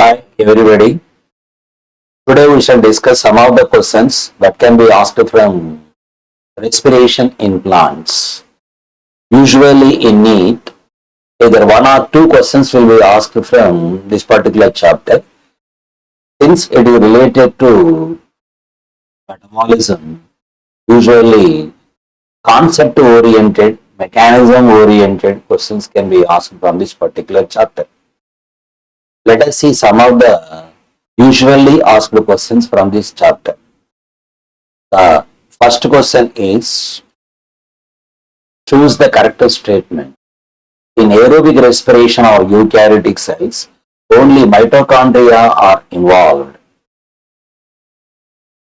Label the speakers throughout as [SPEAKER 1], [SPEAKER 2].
[SPEAKER 1] Hi everybody. Today we shall discuss some of the questions that can be asked from respiration in plants. Usually in NEET, either one or two questions will be asked from this particular chapter. Since it is related to metabolism, usually concept oriented, mechanism oriented questions can be asked from this particular chapter. Let us see some of the usually asked questions from this chapter. The first question is, choose the correct statement. In aerobic respiration or eukaryotic cells, only mitochondria are involved.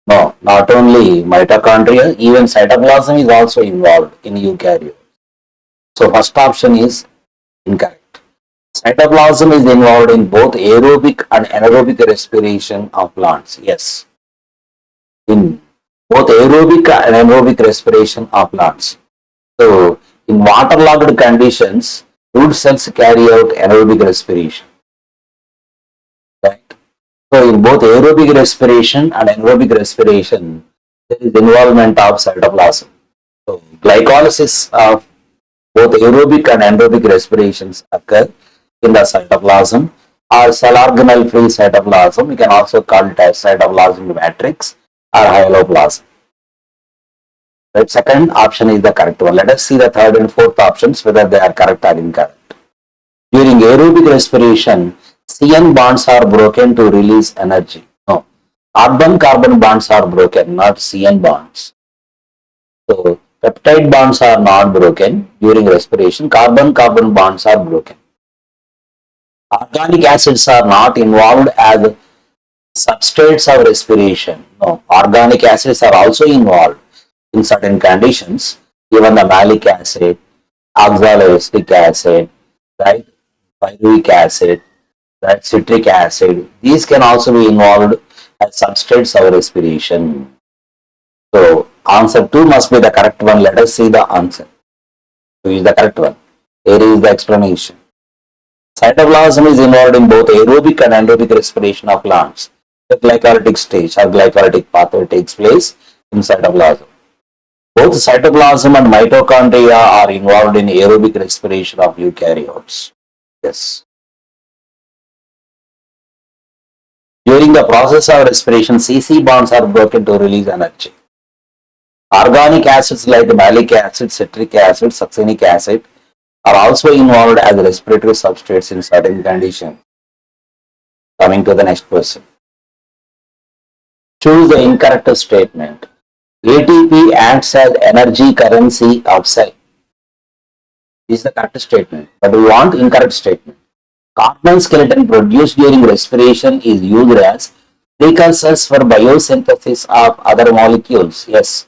[SPEAKER 1] No, not only mitochondria, even cytoplasm is also involved in eukaryote. So first option is incorrect. Cytoplasm is involved in both aerobic and anaerobic respiration of plants. Yes. In both aerobic and anaerobic respiration of plants. So, in waterlogged conditions, root cells carry out anaerobic respiration. Right? So, in both aerobic respiration and anaerobic respiration, there is involvement of cytoplasm. So, glycolysis of both aerobic and anaerobic respirations occur in the cytoplasm or cell organelle free cytoplasm. You can also call it as cytoplasmic matrix or hyaloplasm. Right, second option is the correct one. Let us see the third and fourth options whether they are correct or incorrect. During aerobic respiration, CN bonds are broken to release energy. No, carbon-carbon bonds are broken, not CN bonds. So, peptide bonds are not broken during respiration. Carbon-carbon bonds are broken. Organic acids are not involved as substrates of respiration. No, organic acids are also involved in certain conditions, given the malic acid, oxaloacetic acid, right, pyruvic acid, right, citric acid, these can also be involved as substrates of respiration. So, answer 2 must be the correct one. Let us see the answer. 2 is the correct one. Here is the explanation. Cytoplasm is involved in both aerobic and anaerobic respiration of plants. The glycolytic stage or glycolytic pathway takes place in cytoplasm. Both cytoplasm and mitochondria are involved in aerobic respiration of eukaryotes. Yes. During the process of respiration, CC bonds are broken to release energy. Organic acids like malic acid, citric acid, succinic acid are also involved as respiratory substrates in certain conditions. Coming to the next question. Choose the incorrect statement. ATP acts as energy currency of cell. This is the correct statement, but we want incorrect statement. Carbon skeleton produced during respiration is used as precursors for biosynthesis of other molecules. Yes.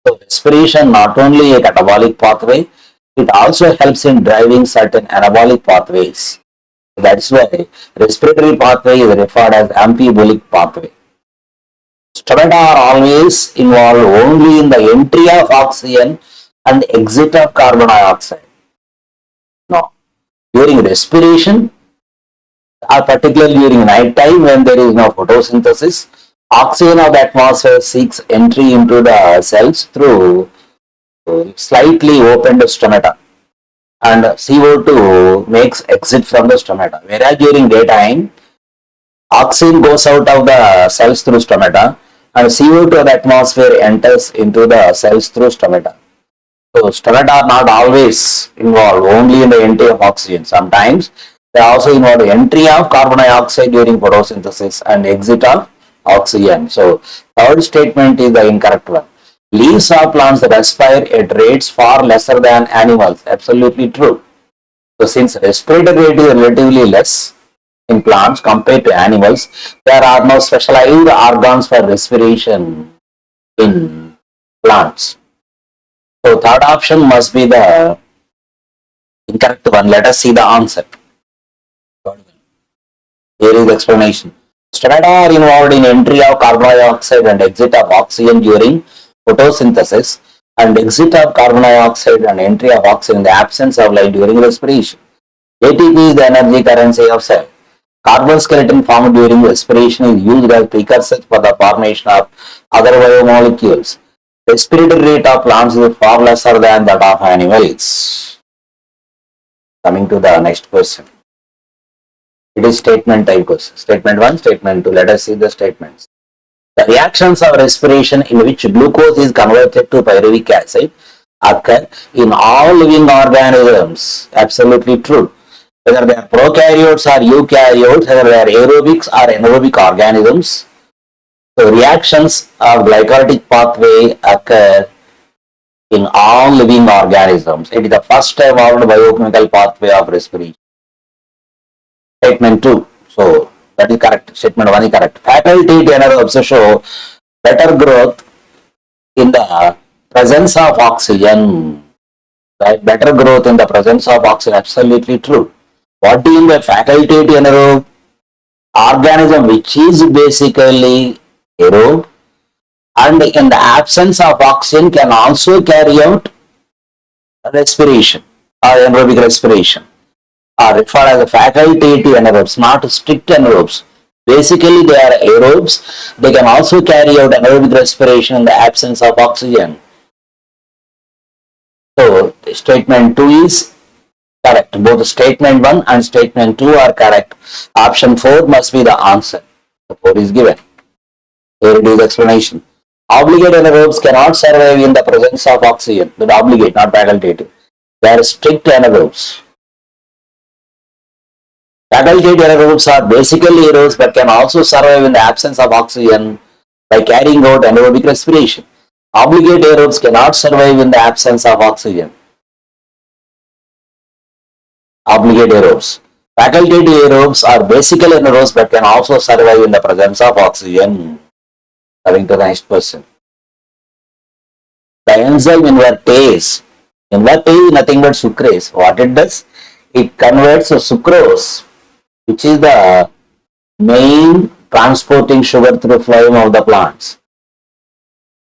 [SPEAKER 1] So respiration not only a catabolic pathway, it also helps in driving certain anabolic pathways. That's why respiratory pathway is referred as amphibulic pathway. Stomata are always involved only in the entry of oxygen and exit of carbon dioxide. No. During respiration, or particularly during night time when there is no photosynthesis, oxygen of the atmosphere seeks entry into the cells through slightly opened stomata, and CO2 makes exit from the stomata. Whereas during daytime, oxygen goes out of the cells through stomata and CO2 of the atmosphere enters into the cells through stomata. So stomata are not always involved only in the entry of oxygen. Sometimes they also involve entry of carbon dioxide during photosynthesis and exit of oxygen. So third statement is the incorrect one. Leaves of plants respire at rates far lesser than animals. Absolutely true. So since respiratory rate is relatively less in plants compared to animals, there are no specialized organs for respiration in plants. So third option must be the incorrect one. Let us see the answer. Here is the explanation. Stomata are involved in entry of carbon dioxide and exit of oxygen during photosynthesis, and exit of carbon dioxide and entry of oxygen in the absence of light during respiration. ATP is the energy currency of cell. Carbon skeleton formed during respiration is used as precursor for the formation of other biomolecules. Respiratory rate of plants is far lesser than that of animals. Coming to the next question. It is statement type question. Statement 1, statement 2. Let us see the statements. The reactions of respiration in which glucose is converted to pyruvic acid occur in all living organisms. Absolutely true. Whether they are prokaryotes or eukaryotes, whether they are aerobics or anaerobic organisms, so reactions of glycolytic pathway occur in all living organisms. It is the first evolved biochemical pathway of respiration. Statement 2. So that is correct. Statement 1 is correct. Faculty anaerobes show better growth in the presence of oxygen. Right? Better growth in the presence of oxygen. Absolutely true. What do you mean by facultative anaerobe? Organism which is basically aerobe and in the absence of oxygen can also carry out respiration or anaerobic respiration are referred as facultative anaerobes, not strict anaerobes. Basically, they are aerobes. They can also carry out anaerobic respiration in the absence of oxygen. So, statement 2 is correct. Both statement 1 and statement 2 are correct. Option 4 must be the answer. The 4 is given. Here it is explanation. Obligate anaerobes cannot survive in the presence of oxygen. But obligate, not facultative. They are strict anaerobes. Facultative anaerobes are basically aerobes but can also survive in the absence of oxygen by carrying out anaerobic respiration. Obligate aerobes cannot survive in the absence of oxygen. Obligate aerobes. Facultative aerobes are basically anaerobes but can also survive in the presence of oxygen. Coming to the next question. The enzyme invertase. Invertase is nothing but sucrase. What it does? It converts sucrose, which is the main transporting sugar through phloem of the plants.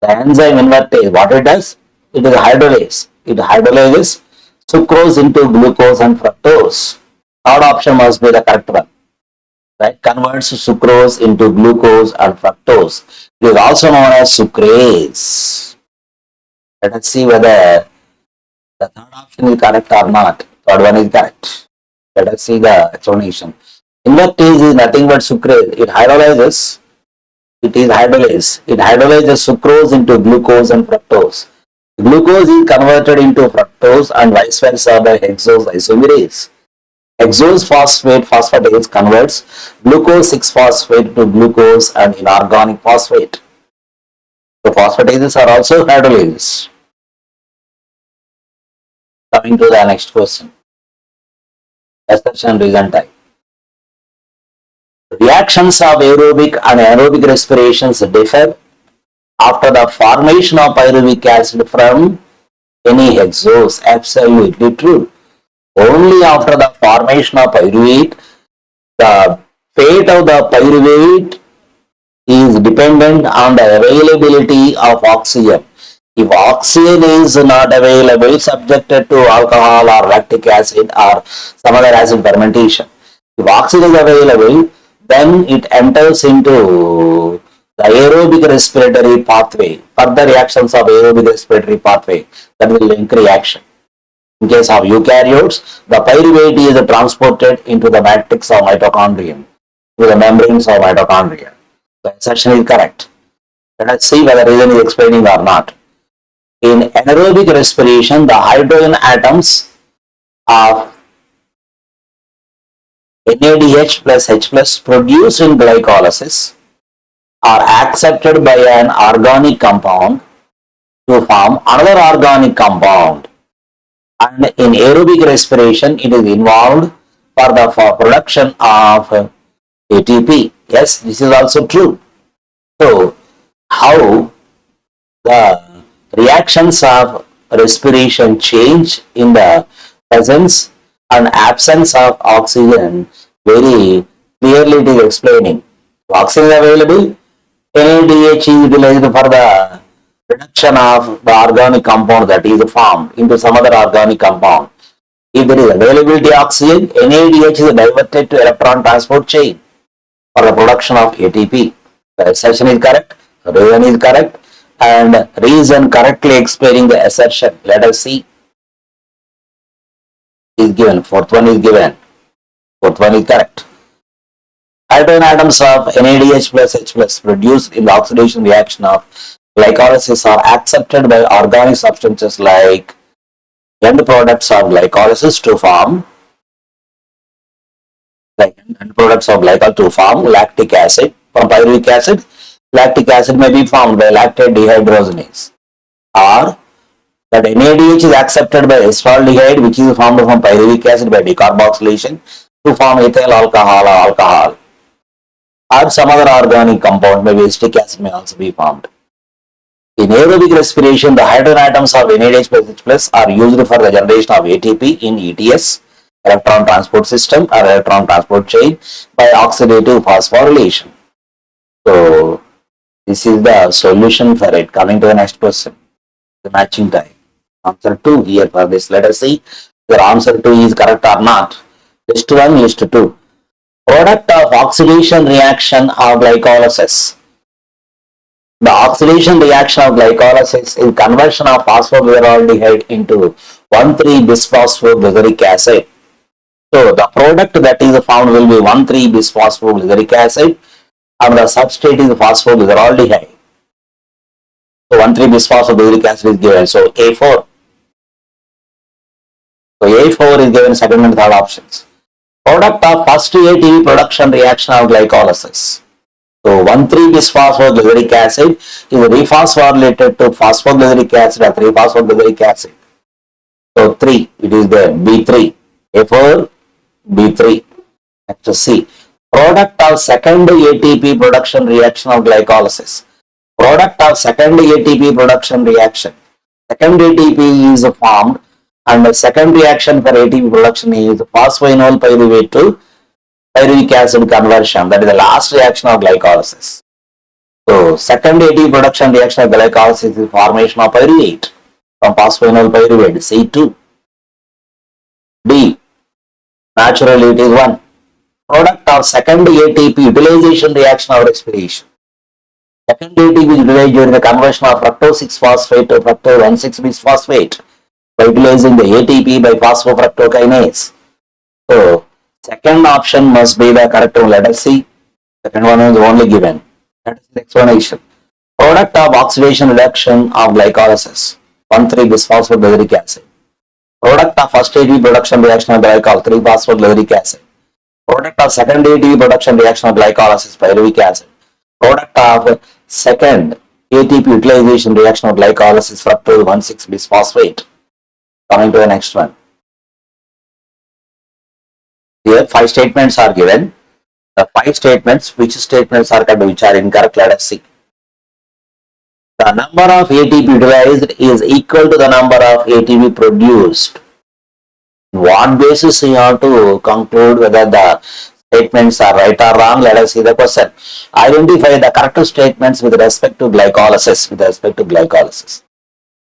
[SPEAKER 1] The enzyme invertase, what it does? It is hydrolase. It hydrolyzes sucrose into glucose and fructose. Third option must be the correct one. Right? Converts sucrose into glucose and fructose. It is also known as sucrase. Let us see whether the third option is correct or not. Third one is correct. Let us see the explanation. Invertase is nothing but sucrase. It hydrolyzes. It is hydrolase. It hydrolyzes sucrose into glucose and fructose. Glucose is converted into fructose and vice versa by hexose isomerase. Hexose phosphate phosphatase converts glucose 6-phosphate to glucose and inorganic phosphate. So phosphatases are also hydrolases. Coming to the next question. Assertion reason type. Reactions of aerobic and anaerobic respirations differ after the formation of pyruvic acid from any hexose. Absolutely true. Only after the formation of pyruvate, the fate of the pyruvate is dependent on the availability of oxygen. If oxygen is not available, subjected to alcohol or lactic acid or some other acid fermentation. If oxygen is available, then it enters into the aerobic respiratory pathway, further reactions of aerobic respiratory pathway, that will link reaction. In case of eukaryotes, the pyruvate is transported into the matrix of mitochondrium, to the membranes of mitochondria. The assertion is correct. Let us see whether reason is explaining or not. In anaerobic respiration, the hydrogen atoms of NADH plus H plus produced in glycolysis are accepted by an organic compound to form another organic compound. And in aerobic respiration, it is involved for the production of ATP. Yes, this is also true. So, how the reactions of respiration change in the presence and absence of oxygen very clearly it is explaining. Oxygen is available, NADH is utilized for the reduction of the organic compound that is formed into some other organic compound. If there is availability of oxygen, NADH is diverted to electron transport chain for the production of ATP. The assertion is correct, reason is correct, and reason correctly explaining the assertion. Let us see. Is given. Fourth one is given. Fourth one is correct. Hydrogen atoms of NADH plus H plus produced in the oxidation reaction of glycolysis are accepted by organic substances like end products of glycolysis to form lactic acid. From pyruvic acid, lactic acid may be formed by lactate dehydrogenase, or that NADH is accepted by acetaldehyde, which is formed from pyruvic acid by decarboxylation to form ethyl alcohol or alcohol, or some other organic compound, maybe acetic acid may also be formed. In aerobic respiration, the hydrogen atoms of NADH plus H plus are used for the generation of ATP in ETS, electron transport system or electron transport chain, by oxidative phosphorylation. So, this is the solution for it. Coming to the next question, the matching time. Answer 2 here for this. Let us see your answer 2 is correct or not. List 1, list 2. Product of oxidation reaction of glycolysis. The oxidation reaction of glycolysis is conversion of phosphoglyceraldehyde into 1,3-bisphosphoglyceric acid. So the product that is found will be 1,3-bisphosphoglyceric acid, and the substrate is phosphoglyceraldehyde. So 1,3-bisphosphoglyceric acid is given. So A4. So A4 is given second and third options. Product of first ATP production reaction of glycolysis. So 1,3-bisphosphoglyceric acid is rephosphorylated to phosphoglyceric acid or 3-phosphoglyceric acid. So 3, it is there, B3. A4, B3. Next C. Product of second ATP production reaction of glycolysis. Product of second ATP production reaction. Second ATP is formed, and the second reaction for ATP production is phosphoenol pyruvate to pyruvic acid conversion. That is the last reaction of glycolysis. So, second ATP production reaction of glycolysis is formation of pyruvate from phosphoenol pyruvate, C2. D. Naturally, it is 1. Product of second ATP utilization reaction of respiration. Second ATP is utilized during the conversion of fructose 6-phosphate to fructose 1,6-bisphosphate by utilizing the ATP by phosphofructokinase. So, second option must be the correct one. Let us see. Second one is only given. That is the explanation. Product of oxidation reduction of glycolysis, 1,3-bisphosphoglyceric acid. Product of first ATP production reaction of glycol, 3-phosphoglyceric acid. Product of second ATP production reaction of glycolysis, pyruvic acid. Product of second ATP utilization reaction of glycolysis, fructose 1,6-bisphosphate. Coming to the next one. Here 5 statements are given. The 5 statements, which statements are correct, which are incorrect, let us see. The number of ATP utilized is equal to the number of ATP produced. On what basis you have to conclude whether the statements are right or wrong? Let us see the question. Identify the correct statements with respect to glycolysis.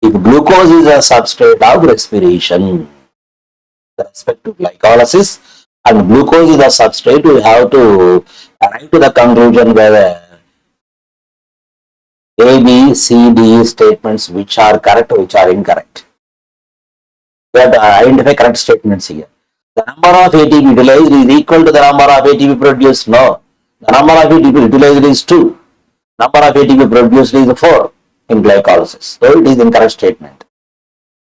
[SPEAKER 1] If glucose is a substrate of respiration, with respect to glycolysis, and glucose is a substrate, we have to arrive to the conclusion whether A, B, C, D statements which are correct, which are incorrect. We have to identify correct statements here. The number of ATP utilized is equal to the number of ATP produced. No. The number of ATP utilized is 2. Number of ATP produced is 4 in glycolysis. So it is incorrect statement.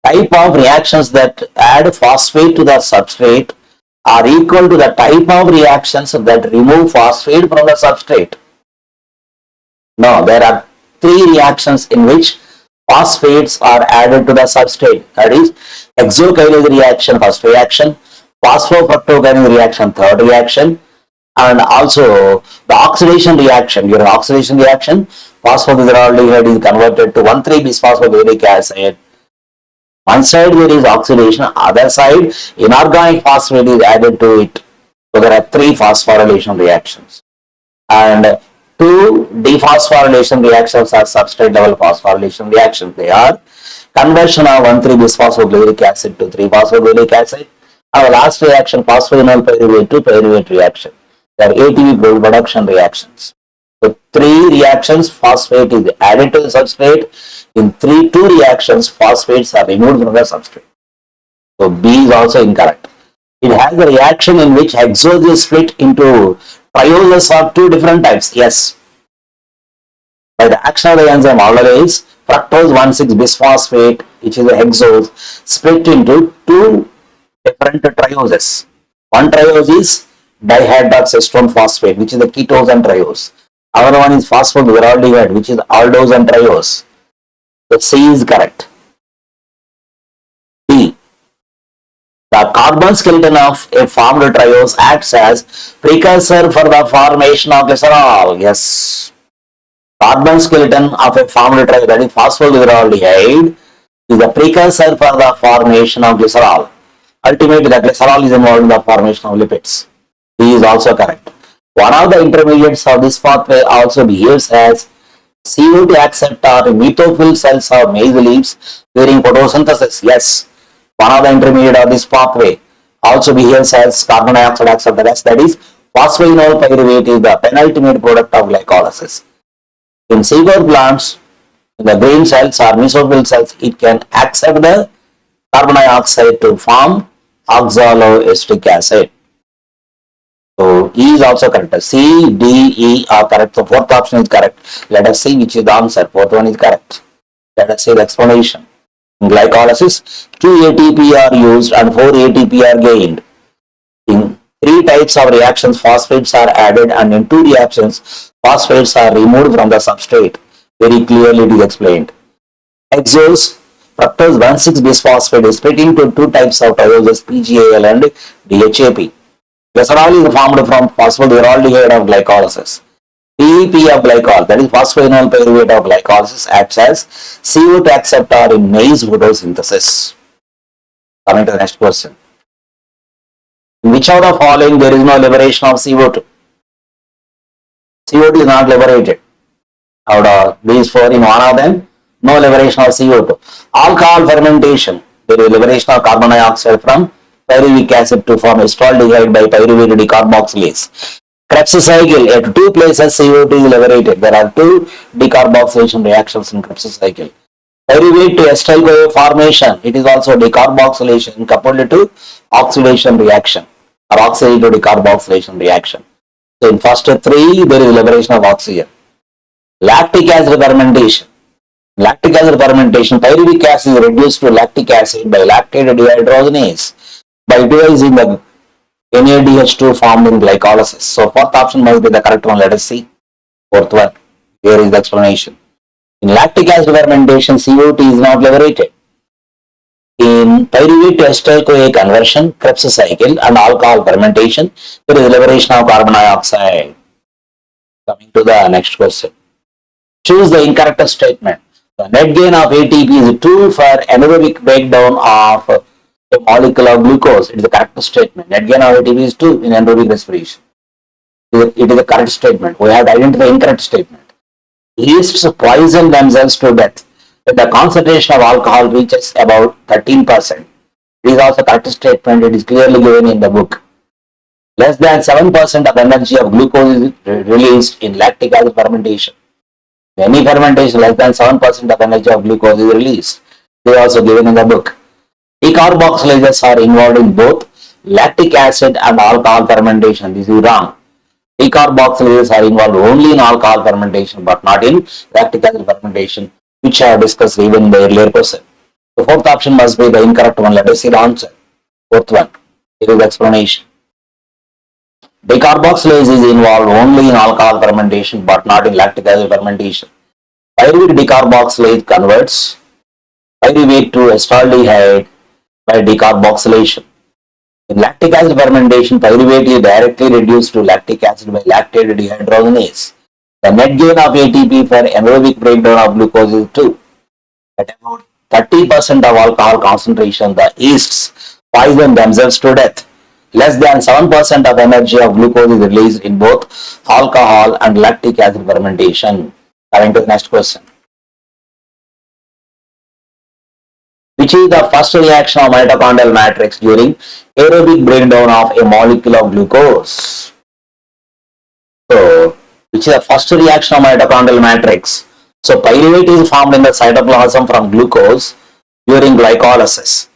[SPEAKER 1] Type of reactions that add phosphate to the substrate are equal to the type of reactions that remove phosphate from the substrate. No, there are 3 reactions in which phosphates are added to the substrate. That is hexokinase reaction, first reaction, phosphofructokinase reaction, third reaction, and also the oxidation reaction. During oxidation reaction, phosphoglyceraldehyde is converted to 1,3-bisphosphoglyceric acid. One side there is oxidation, other side inorganic phosphate is added to it. So there are 3 phosphorylation reactions. And 2 dephosphorylation reactions are substrate level phosphorylation reactions. They are conversion of 1,3-bisphosphoglyceric acid to 3-phosphoglyceric acid, Our last reaction, phosphoenol pyruvate to pyruvate reaction. They are ATP production reactions. So 3 reactions, phosphate is added to the substrate. In 2 reactions, phosphates are removed from the substrate. So B is also incorrect. It has a reaction in which hexose is split into trioses of 2 different types. Yes. By the action of the enzyme aldolase, fructose 1,6-bisphosphate, which is a hexose, split into 2 different trioses. One triose is dihydroxystrone phosphate, which is the ketose and triose. Other one is phosphogyroaldehyde, which is aldose and triose. So C is correct. D. The carbon skeleton of a formed triose acts as precursor for the formation of glycerol. Yes. Carbon skeleton of a formed triose, that is phosphogyroaldehyde, is the precursor for the formation of glycerol. Ultimately, the glycerol is involved in the formation of lipids. D is also correct. One of the intermediates of this pathway also behaves as CO2 acceptor in methophil cells of maize leaves during photosynthesis. Yes, one of the intermediate of this pathway also behaves as carbon dioxide acceptor, that is phosphoenol pyruvate is the penultimate product of glycolysis. In sugar plants, in the grain cells or mesophyll cells, it can accept the carbon dioxide to form oxaloacetic acid. So E is also correct. C, D, E are correct. So fourth option is correct. Let us see which is the answer. Fourth one is correct. Let us see the explanation. In glycolysis, 2 ATP are used and 4 ATP are gained. In 3 types of reactions, phosphates are added, and in 2 reactions, phosphates are removed from the substrate. Very clearly it is explained. Hexose, fructose 1,6-bisphosphate is split into 2 types of trioses, PGAL and DHAP. Glycerol is formed from phosphogyroaldehyde of glycolysis. PEP of glycol, that is phosphoenol pyruvate of glycolysis, acts as CO2 acceptor in maize photosynthesis. Coming to the next question. In which out of following there is no liberation of CO2? CO2 is not liberated. Out of these 4, in one of them, no liberation of CO2. Alcohol fermentation, there is liberation of carbon dioxide from pyruvic acid to form acetaldehyde by pyruvate decarboxylase. Krebs cycle, at 2 places CO2 is liberated. There are 2 decarboxylation reactions in Krebs cycle. Pyruvate to acetyl-CoA formation, it is also decarboxylation coupled to oxidation reaction or oxide to decarboxylation reaction. So in first 3, there is liberation of oxygen. Lactic acid fermentation. Lactic acid fermentation, pyruvic acid is reduced to lactic acid by lactate dehydrogenase by utilizing the NADH2 formed in glycolysis. So fourth option must be the correct one. Let us see. Fourth one. Here is the explanation. In lactic acid fermentation, CO2 is not liberated. In pyruvate to acetyl-CoA conversion, Krebs cycle and alcohol fermentation, there is liberation of carbon dioxide. Coming to the next question. Choose the incorrect statement. The net gain of ATP is 2 for anaerobic breakdown of a molecule of glucose. It is the correct statement. Net gain of ATP is 2 in anaerobic respiration. It is the correct statement. We have to identify the incorrect statement. Yeasts poison themselves to death when the concentration of alcohol reaches about 13%. It is also correct statement. It is clearly given in the book. Less than 7% of energy of glucose is released in lactic acid fermentation. Any fermentation, less than 7% of energy of glucose is released. They are also given in the book. Decarboxylases are involved in both lactic acid and alcohol fermentation. This is wrong. Decarboxylases are involved only in alcohol fermentation but not in lactic acid fermentation, which I have discussed even in the earlier question. The fourth option must be the incorrect one. Let us see the answer. Fourth one. Here is the explanation. Decarboxylase is involved only in alcohol fermentation but not in lactic acid fermentation. Pyruvate decarboxylase converts pyruvate to acetaldehyde by decarboxylation. In lactic acid fermentation, pyruvate is directly reduced to lactic acid by lactate dehydrogenase. The net gain of ATP for anaerobic breakdown of glucose is 2. At about 30% of alcohol concentration, the yeasts poison themselves to death. Less than 7% of energy of glucose is released in both alcohol and lactic acid fermentation. Coming to the next question. Which is the first reaction of mitochondrial matrix during aerobic breakdown of a molecule of glucose? So, which is the first reaction of mitochondrial matrix? So, pyruvate is formed in the cytoplasm from glucose during glycolysis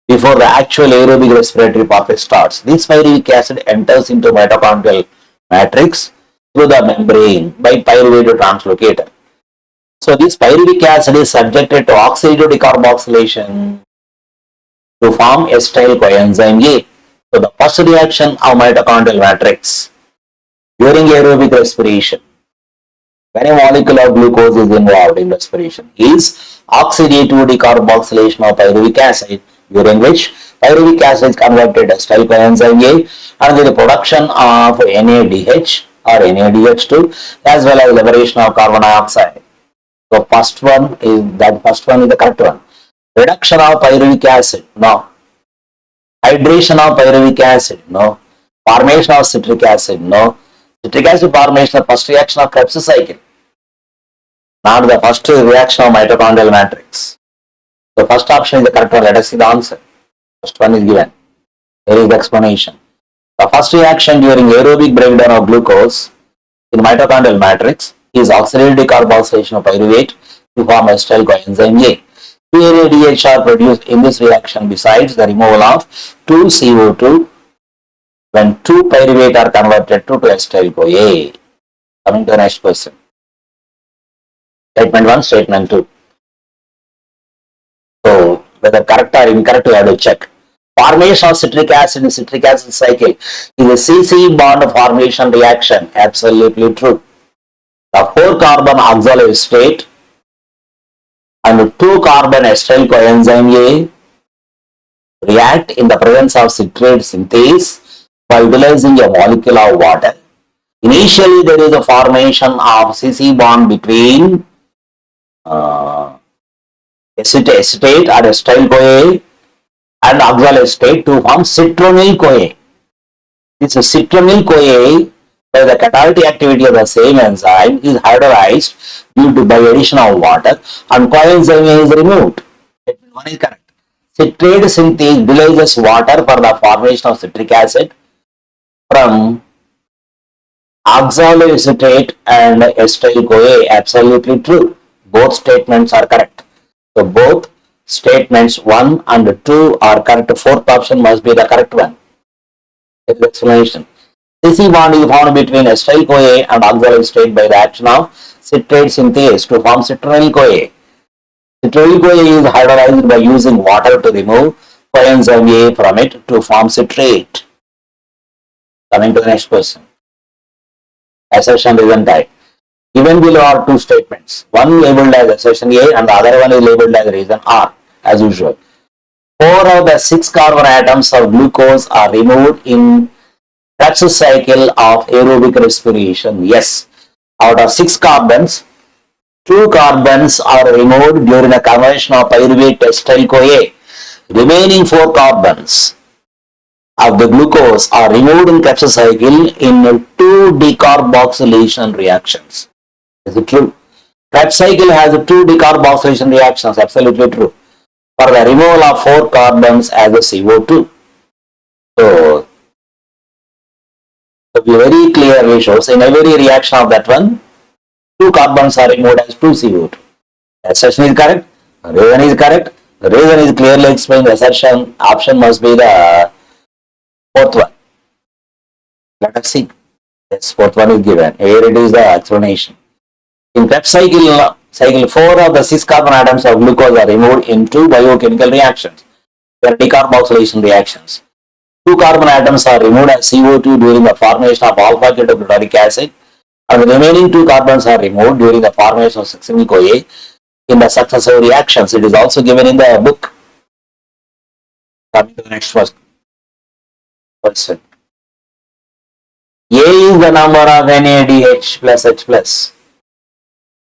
[SPEAKER 1] before the actual aerobic respiratory pathway starts. This pyruvic acid enters into mitochondrial matrix through the membrane by pyruvate translocator. So, this pyruvic acid is subjected to oxidative decarboxylation to form acetyl coenzyme A. So, the first reaction of mitochondrial matrix during aerobic respiration, when a molecule of glucose is involved in respiration, is oxidative decarboxylation of pyruvic acid, during which pyruvic acid is converted to acetyl coenzyme A and the production of NADH or NADH2 as well as liberation of carbon dioxide. So first one is the correct one. Reduction of pyruvic acid, no. Hydration of pyruvic acid, no. Formation of citric acid, no. Citric acid formation, the first reaction of Krebs cycle, not the first reaction of mitochondrial matrix. The first option is the correct one. Let us see the answer. First one is given. Here is the explanation. The first reaction during aerobic breakdown of glucose in mitochondrial matrix is oxidative decarboxylation of pyruvate to form acetyl coenzyme A. 2 NADH are produced in this reaction besides the removal of 2 CO2 when 2 pyruvate are converted to acetyl CoA. Coming to the next question. Statement 1, statement 2. So, whether correct or incorrect, we have to check. Formation of citric acid in citric acid cycle is a CC bond formation reaction. Absolutely true. The 4-carbon oxaloate state and 2-carbon acetyl coenzyme A react in the presence of citrate synthase by utilizing a molecule of water. Initially, there is a formation of CC bond between acetate or acetyl CoA and oxalate state to form citronil CoA. This citronil CoA, by the catalytic activity of the same enzyme, is hydrolyzed due to by addition of water and coenzyme A is removed. One is correct. Citrate synthase utilizes water for the formation of citric acid from oxaloate acetate and acetyl CoA. Absolutely true. Both statements are correct. So both statements 1 and 2 are correct. Fourth option must be the correct one. Here is the explanation. CC bond is found between acetyl CoA and oxalate state by the action of citrate synthase to form citronil CoA. Citronil CoA is hydrolyzed by using water to remove coenzyme A from it to form citrate. Coming to the next question. Assertion reason type. Given below are two statements. One labeled as assertion A and the other one is labeled as reason R, as usual. 4 of the 6 carbon atoms of glucose are removed in Krebs cycle of aerobic respiration. Yes, out of 6 carbons, 2 carbons are removed during the conversion of pyruvate to acetyl CoA. Remaining 4 carbons of the glucose are removed in Krebs cycle in 2 decarboxylation reactions. Is it true? Krebs cycle has 2 decarboxylation reactions. Absolutely true. For the removal of 4 carbons as a CO2. So, to be very clearly shows in every reaction of that one, 2 carbons are removed as 2 CO2. Assertion is correct. Reason is correct. The reason is clearly explained. The assertion option must be the fourth one. Let us see. Yes, fourth one is given. Here it is the explanation. In Krebs cycle, 4 of the 6 carbon atoms of glucose are removed in 2 biochemical reactions. They are decarboxylation reactions. 2 carbon atoms are removed as CO2 during the formation of alpha-ketoglutarate acid, and the remaining 2 carbons are removed during the formation of succinyl CoA in the successive reactions. It is also given in the book. Coming to the next question. A is the number of NADH plus H plus,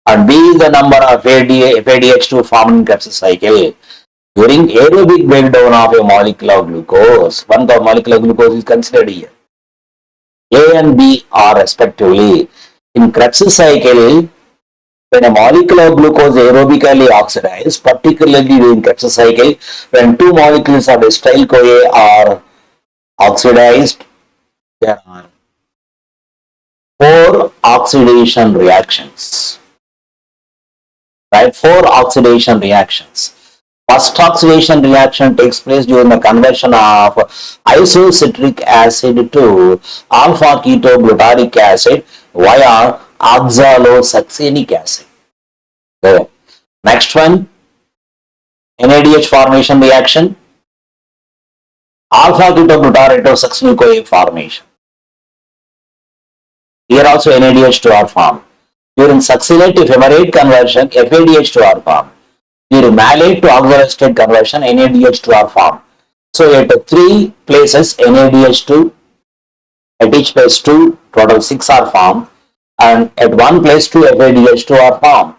[SPEAKER 1] and B is the number of FADH2 formed in Krebs cycle during aerobic breakdown of a molecule of glucose. One molecule of glucose is considered here. A and B are respectively. In Krebs cycle, When a molecule of glucose aerobically oxidized, particularly during Krebs cycle, when two molecules of acyl CoA are oxidized, there are four oxidation reactions. Right? Four oxidation reactions. First oxidation reaction takes place during the conversion of isocitric acid to alpha ketoglutaric acid via oxalosuccinic acid. Okay. Next one, NADH formation reaction, alpha ketoglutaric to succinic CoA formation. Here also NADH2 are formed. During succinate to fumarate conversion, FADH2 are formed. During malate to oxaloacetate conversion, NADH2 are formed. So at three places NADH2, at each place 2, total 6 are formed, and at one place 2 FADH2 are formed.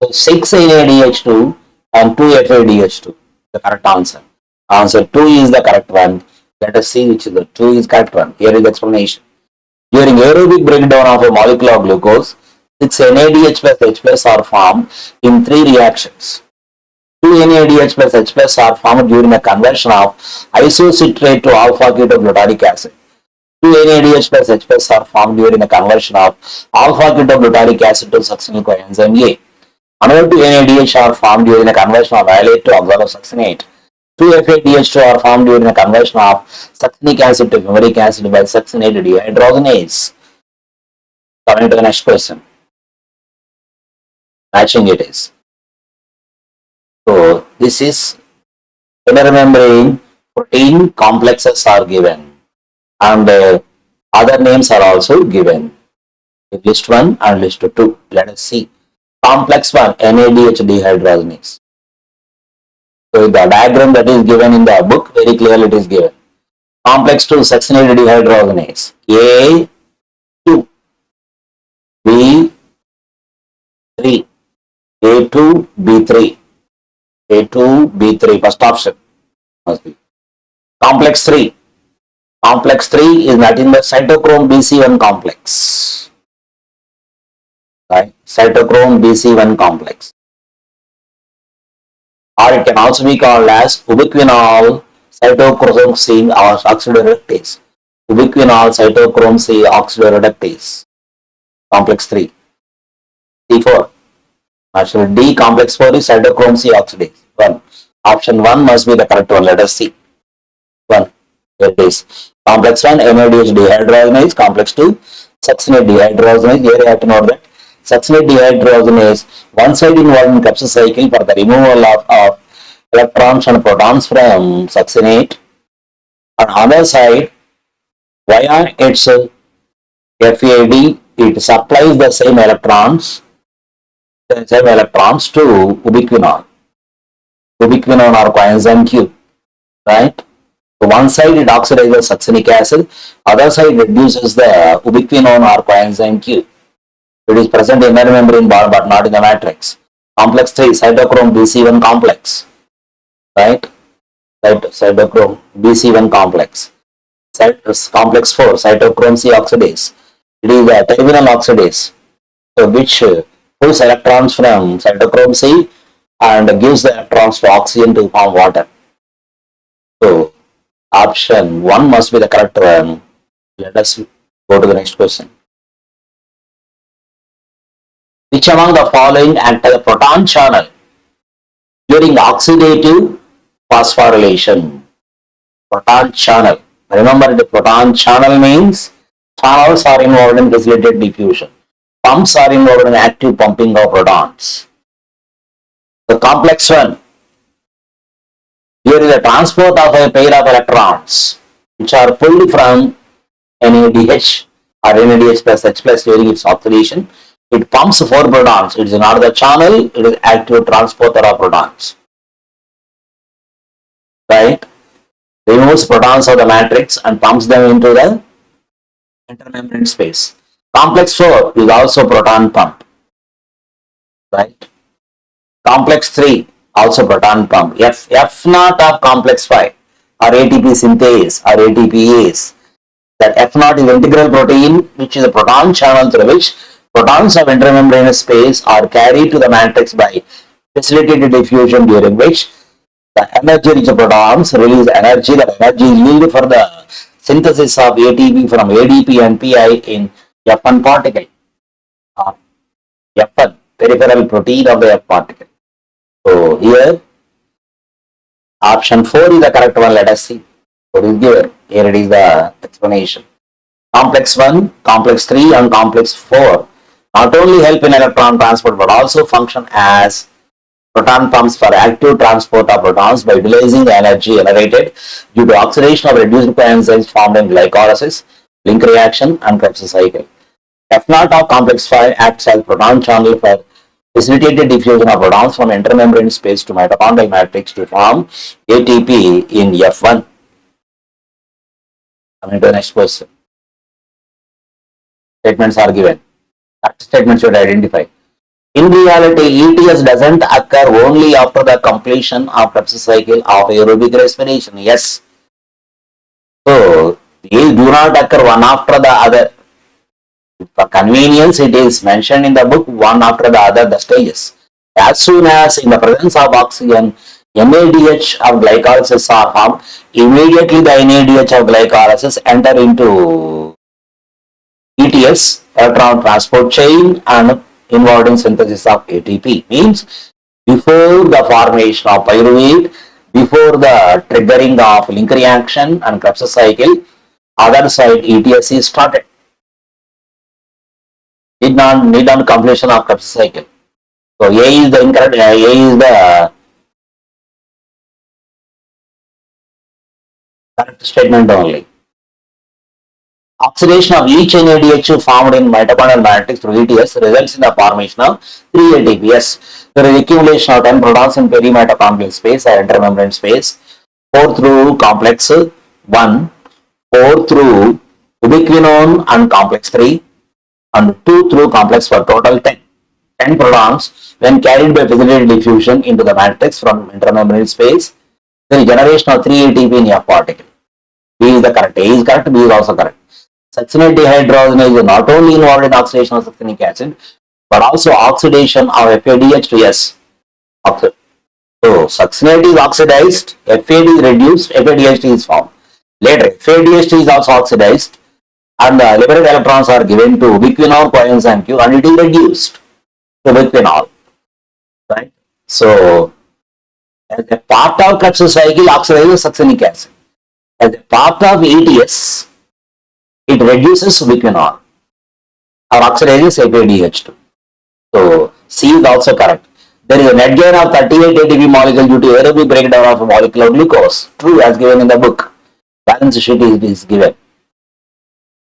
[SPEAKER 1] So 6 NADH2 and 2 FADH2, the correct answer. Answer 2 is the correct one. Let us see which is the 2 is correct one. Here is the explanation. During aerobic breakdown of a molecule of glucose, 6 NADH plus H plus are formed in 3 reactions. 2 NADH plus H plus are formed during the conversion of isocitrate to alpha ketoglutaric acid. 2 NADH plus H plus are formed during the conversion of alpha ketoglutaric acid to succinic coenzyme A. Another 2 NADH are formed during the conversion of malate to oxalosuccinate. 2 FADH2 are formed during the conversion of succinic acid to fumaric acid by succinate dehydrogenase. Coming to the next question. Matching it is. So this is inner membrane protein complexes are given, and other names are also given. List 1 and list 2. Let us see. Complex 1, NADH dehydrogenase. So the diagram that is given in the book, very clearly it is given. Complex 2, succinate dehydrogenase. A2, B3, A2, B3. A2, B3, first option must be. Complex 3. Complex 3 is nothing but cytochrome BC1 complex. Right? Cytochrome BC1 complex. Or it can also be called as ubiquinol cytochrome C oxidoreductase. Ubiquinol cytochrome C oxidoreductase. Complex 3. C4. Actually, D complex 4 is cytochrome C oxidase. 1. Option 1 must be the correct one. Let us see. 1. Here it is. Complex 1, NADH dehydrogenase. Complex 2, succinate dehydrogenase. Here you have to note that succinate dehydrogenase, one side involved in Krebs cycle for the removal of electrons and protons from succinate. On other side, via its FAD, it supplies the same electrons to ubiquinol. Ubiquinol or coenzyme Q, right? So one side it oxidizes succinic acid, other side reduces the ubiquinol or coenzyme Q. It is present in the membrane bar but not in the matrix. Complex 3, cytochrome BC1 complex, right? Cytochrome BC1 complex. Complex 4, cytochrome C oxidase. It is a terminal oxidase, so which pulls electrons from cytochrome C and gives the electrons to oxygen to form water. So option 1 must be the correct one. Let us go to the next question. Which among the following act as a proton channel during oxidative phosphorylation? Proton channel. Remember, the proton channel means channels are involved in facilitated diffusion. Pumps are involved in active pumping of protons. The complex 1. Here is a transport of a pair of electrons which are pulled from NADH or NADH plus H plus during its oxidation. It pumps 4 protons. It is not the channel, it is active transporter of protons. Right? Removes protons of the matrix and pumps them into the intermembrane space. Complex 4 is also proton pump. Right? Complex 3 also proton pump. F naught of complex 5 or ATP synthase or ATPase. That F naught is integral protein which is a proton channel through which Protons of intermembrane space are carried to the matrix by facilitated diffusion, during which the energy-rich protons release energy. That energy is used for the synthesis of ATP from ADP and PI in F1 particle. F1, peripheral protein of the F particle. So here option 4 is the correct one. Let us see what is given. Here it is the explanation. Complex 1, complex 3 and complex 4 not only help in electron transport but also function as proton pumps for active transport of protons by utilizing the energy generated due to oxidation of reduced coenzymes formed in glycolysis, link reaction and Krebs cycle. F0 of complex 5 acts as proton channel for facilitated diffusion of protons from intermembrane space to mitochondrial matrix to form ATP in F1. Coming to the next question. Statements are given. Correct statements should identify. In reality, ETS doesn't occur only after the completion of Krebs cycle of aerobic respiration. Yes. So, these do not occur one after the other. For convenience, it is mentioned in the book one after the other, the stages. As soon as in the presence of oxygen, NADH of glycolysis are formed, immediately the NADH of glycolysis enter into ETS, electron transport chain, and involved in synthesis of ATP. Means before the formation of pyruvate, before the triggering of link reaction and Krebs cycle, other side ETS is started. Need on completion of Krebs cycle. So A is the incorrect. A is the correct statement only. Oxidation of each NADH formed in mitochondrial matrix through ETS results in the formation of 3 ATP. Yes, there is accumulation of 10 protons in perimitochondrial space or intermembrane space, 4 through complex 1, 4 through ubiquinone and complex 3, and 2 through complex 4, total 10. 10 protons when carried by facilitated diffusion into the matrix from intermembrane space, there is generation of 3 ATP in F particle. B is the correct. A is correct, B is also correct. Succinate dehydrogenase is not only involved in oxidation of succinic acid, but also oxidation of FADH to S. So, succinate is oxidized, FAD is reduced, FADH is formed. Later, FADH is also oxidized, and the liberated electrons are given to ubiquinol coenzyme Q, and it is reduced to ubiquinol. Right? So, as a part of Krebs cycle, oxidizes succinic acid. As a part of ETS, it reduces ubiquinol or oxidizes FADH2. So C is also correct. There is a net gain of 38 ATP molecule due to aerobic breakdown of a molecule of glucose. True, as given in the book. Balance sheet is given.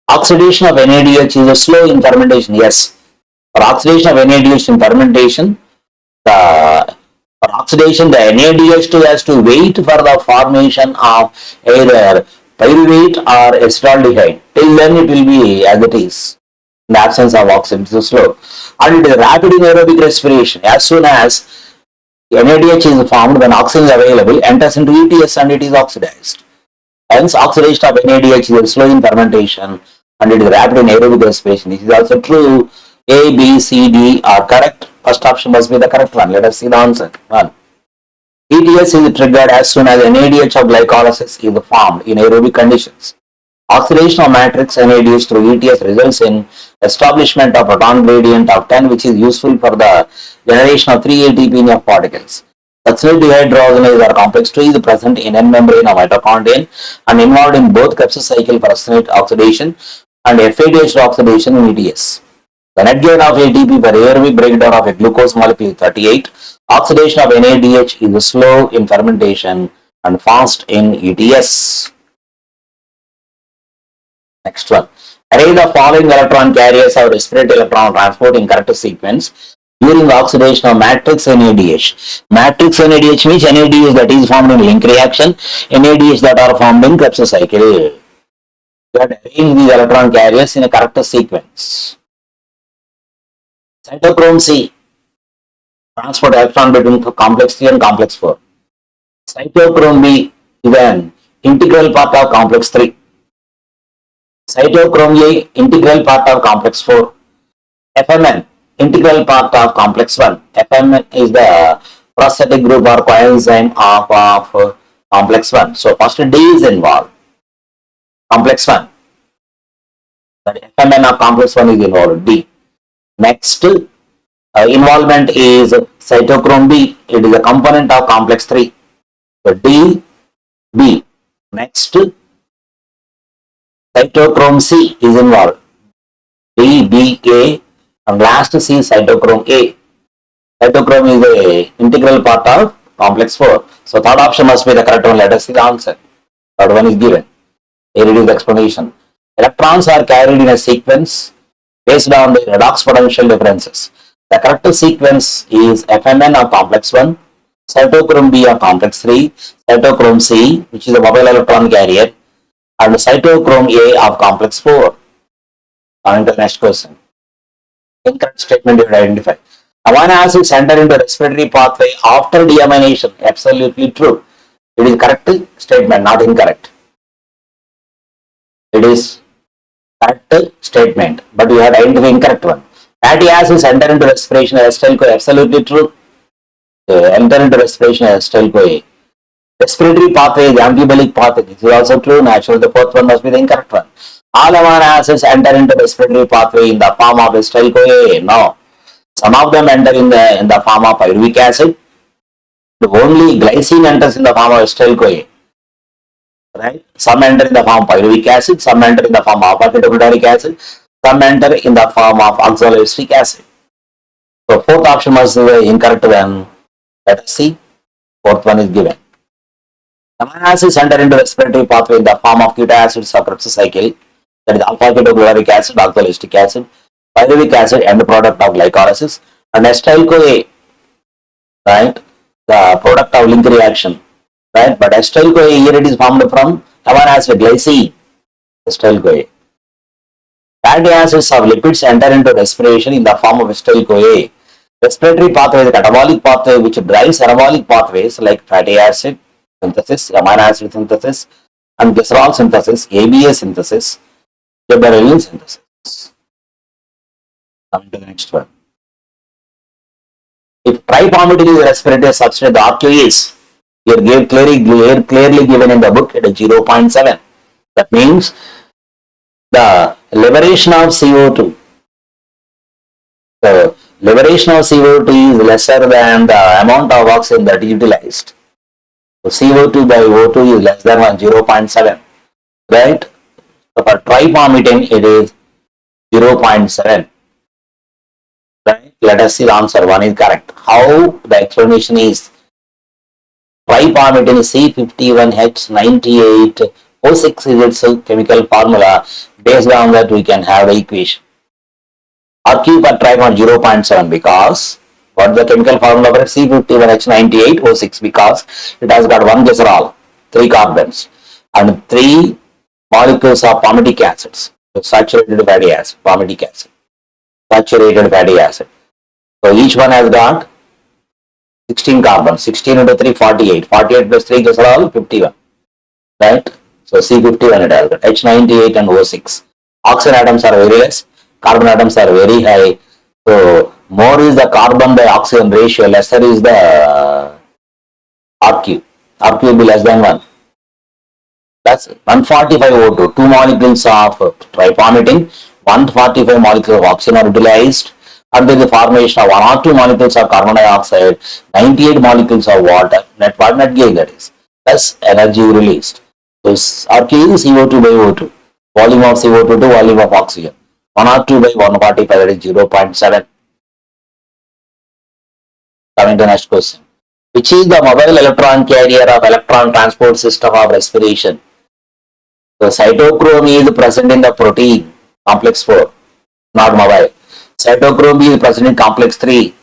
[SPEAKER 1] Oxidation of NADH is slow in fermentation. Yes. For oxidation of NADH in fermentation, for oxidation, the NADH2 has to wait for the formation of either pyruvate or acetaldehyde. Till then it will be as it is. In the absence of oxygen, it is slow. And it is rapid in aerobic respiration. As soon as NADH is formed, when oxygen is available, enters into ETS and it is oxidized. Hence, oxidation of NADH is slow in fermentation and it is rapid in aerobic respiration. This is also true. A, B, C, D are correct. First option must be the correct one. Let us see the answer. 1. ETS is triggered as soon as NADH of glycolysis is formed in aerobic conditions. Oxidation of matrix NADH through ETS results in establishment of proton gradient of 10, which is useful for the generation of 3 ATP in F particles. Succinate dehydrogenase or complex 2 is present in N membrane of mitochondrion and involved in both Krebs cycle for succinate oxidation and FADH oxidation in ETS. The net gain of ATP per aerobic breakdown of a glucose molecule is 38. Oxidation of NADH is slow in fermentation and fast in ETS. Next one. Array the following electron carriers of respiratory electron transport in correct sequence during the oxidation of matrix NADH. Matrix NADH means NADH that is formed in link reaction, NADH that are formed in Krebs cycle. You have to arrange these electron carriers in a correct sequence. Cytochrome C, transport electron between complex 3 and complex 4. Cytochrome B is an integral part of complex 3. Cytochrome A, integral part of complex 4. FMN, integral part of complex 1. FMN is the prosthetic group or coenzyme of complex 1. So first D is involved. Complex 1. The FMN of complex 1 is involved. D. Next, involvement is cytochrome B. It is a component of complex 3. So D, B. Next, cytochrome C is involved. D, B, A, and last C, cytochrome A. Cytochrome is a integral part of complex 4. So third option must be the correct one. Let us see the answer. Third one is given. Here it is the explanation. Electrons are carried in a sequence based on the redox potential differences. The correct sequence is FMN of complex 1, cytochrome B of complex 3, cytochrome C, which is a mobile electron carrier, and cytochrome A of complex 4. On to the next question. Incorrect statement you identify. Amino acids enter into respiratory pathway after deamination. Absolutely true. It is correct statement, not incorrect. It is correct statement, but you have identified the incorrect one. Fatty acids enter into respiration acetyl-CoA. Absolutely true. Enter into respiration acetyl-CoA. Respiratory pathway is amphibolic pathway. This is also true. Naturally, the fourth one must be the incorrect one. All amino acids enter into respiratory pathway in the form of acetyl-CoA. No. Some of them enter in the form of pyruvic acid. Only glycine enters in the form of acetyl-CoA. Right? Some enter in the form of pyruvic acid, some enter in the form of alpha-ketoglutarate acid, some enter in the form of oxaloacetic acid. So fourth option must be the incorrect one. Let us see. Fourth one is given. Amino acids enter into respiratory pathway in the form of ketone acids of Krebs cycle. That is alpha-ketoglutarate acid, oxaloacetic acid, pyruvic acid, end product of glycolysis, and acetyl-CoA. Right? The product of link reaction. Right? But acetyl-CoA here it is formed from amino acid glycine. Acetyl-CoA. Fatty acids of lipids enter into respiration in the form of acetyl-CoA. Respiratory pathway is a catabolic pathway which drives anabolic pathways like fatty acid synthesis, amino acid synthesis, and glycerol synthesis, ABA synthesis, gibberellin synthesis. Coming to the next one. If tripalmitin is a respiratory substrate, the RQ is here clearly given in the book, it is 0.7. That means the liberation of CO2. The liberation of CO2 is lesser than the amount of oxygen that is utilized. So CO2 by O2 is less than 0.7. Right? So for tripalmitin, it is 0.7. Right? Let us see the answer. One is correct. How the explanation is tripalmitin C51H98O6 is its chemical formula. Based on that, we can have the equation. RQ per tripalmitin 0.7 because what the chemical formula for C51H98O6 because it has got one glycerol, 3 carbons, and 3 molecules of palmitic acids. So saturated fatty acid, palmitic acid, saturated fatty acid. So each one has got 16 carbons, 16 into 3, 48. 48 plus 3 glycerol, 51. Right? So C51 it has got H98 and O6. Oxygen atoms are very less, carbon atoms are very high. So more is the carbon by oxygen ratio, lesser is the RQ. RQ will be less than 1. That's 145 O2. 2 molecules of tripalmitin, 145 molecules of oxygen are utilized. And there is the formation of 1 or 2 molecules of carbon dioxide, 98 molecules of water, net gain that is. Plus energy released. So RQ is CO2 by O2. Volume of CO2 to volume of oxygen. 1 or 2 by 145 that is 0.7. Coming to the next question. Which is the mobile electron carrier of electron transport system of respiration? So cytochrome is present in the protein, complex 4, not mobile. Cytochrome B is present in complex 3.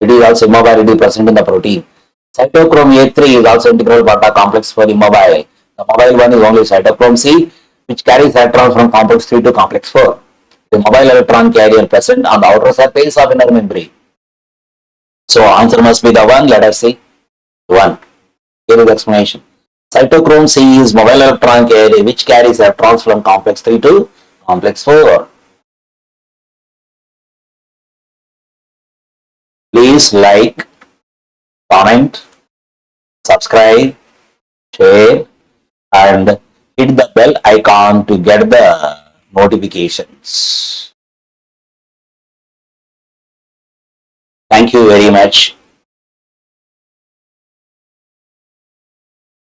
[SPEAKER 1] It is also immobile, it is present in the protein. Cytochrome A3 is also integral part of complex 4 immobile. The mobile one is only cytochrome C, which carries electrons from complex 3 to complex 4. The mobile electron carrier present on the outer surface of inner membrane. So answer must be the one. Let us see. 1. Here is the explanation. Cytochrome C is mobile electron carrier which carries electrons from complex 3 to complex 4. Please like, comment, subscribe, share, and hit the bell icon to get the notifications. Thank you very much.